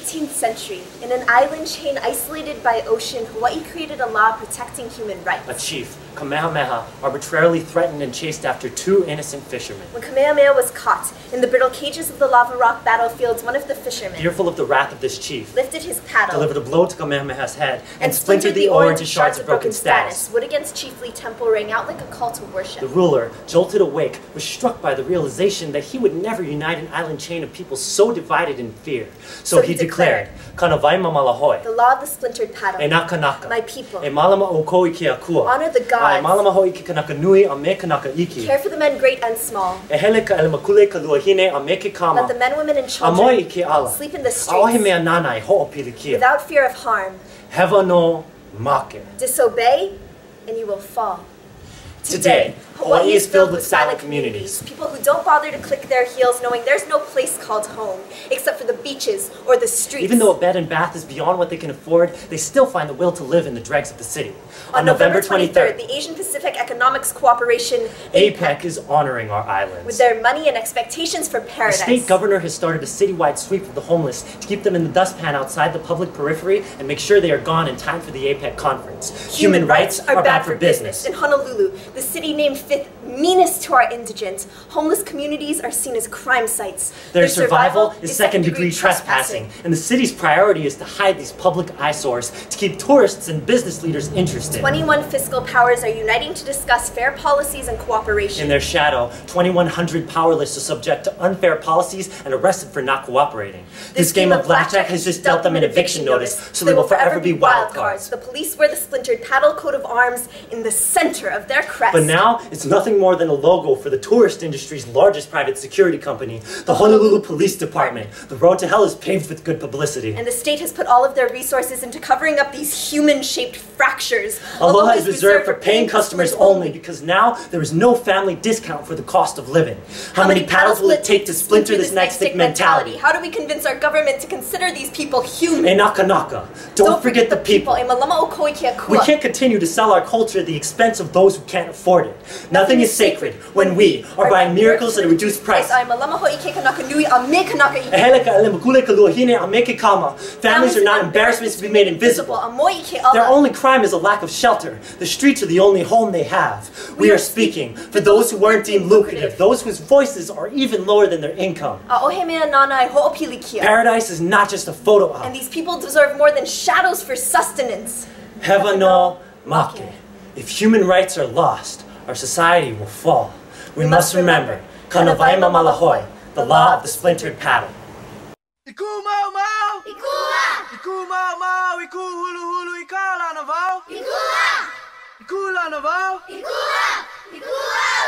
18th century, in an island chain isolated by ocean, Hawaii created a law protecting human rights. A chief, Kamehameha, arbitrarily threatened and chased after two innocent fishermen. When Kamehameha was caught in the brittle cages of the lava rock battlefields, one of the fishermen, fearful of the wrath of this chief, lifted his paddle, delivered a blow to Kamehameha's head, and splintered the oar into shards of broken status. Wood against chiefly temple rang out like a call to worship. The ruler, jolted awake, was struck by the realization that he would never unite an island chain of people so divided in fear. So he declared, Kanawai Mamalahoe, the law of the splintered paddle, e naka naka, my people, e malama o koi ki akua, honor the gods, e malama hoi ki kanaka nui a me kanaka iki, care for the men great and small, e heleka ele makule ka luahine a me ke kama, let the men, women, and a children moi ki ala, sleep in the a streets ohe mea nanai ho'opilikia, without fear of harm. Heva no make. Disobey, and you will fall. Today, Hawaii is filled with silent communities. People who don't bother to click their heels knowing there's no place called home, except for the beaches or the streets. Even though a bed and bath is beyond what they can afford, they still find the will to live in the dregs of the city. On November 23rd, the Asian Pacific Economics Cooperation, APEC, is honoring our islands. With their money and expectations for paradise. The state governor has started a citywide sweep of the homeless to keep them in the dustpan outside the public periphery and make sure they are gone in time for the APEC conference. Human rights are bad for business. In Honolulu, the city named fifth meanest to our indigents, homeless communities are seen as crime sites. Their survival is second-degree trespassing, and the city's priority is to hide these public eyesores to keep tourists and business leaders interested. 21 fiscal powers are uniting to discuss fair policies and cooperation. In their shadow, 2,100 powerless are subject to unfair policies and arrested for not cooperating. This game of blackjack has just dealt them an eviction notice, so they will forever be wild cards. The police wear the splintered paddle coat of arms in the center of their crest. But now, it's nothing more than a logo for the tourist industry's largest private security company, the Honolulu Police Department. The road to hell is paved with good publicity. And the state has put all of their resources into covering up these human-shaped fractures. Aloha is reserved for paying customers only, because now there is no family discount for the cost of living. How many paddles will it take to splinter this nightstick mentality? How do we convince our government to consider these people human? E naka naka. Don't forget the people. E malama o koi ki akua. We can't continue to sell our culture at the expense of those who can't afford it. Nothing is sacred when we are buying miracles at a reduced price. Families are not embarrassments to be made invisible. Their only crime is a lack of shelter. The streets are the only home they have. We are speaking for those who weren't deemed lucrative, those whose voices are even lower than their income. Paradise is not just a photo op. And these people deserve more than shadows for sustenance. Heva no make. If human rights are lost, our society will fall. We must remember, Kanawai Mamalahoe, the law of the splintered paddle. Iku mau mau! Ikua! Iku mau mau! Iku hulu hulu ikala na vau! Ikua! Ikula na vau! Ikua! Ikua!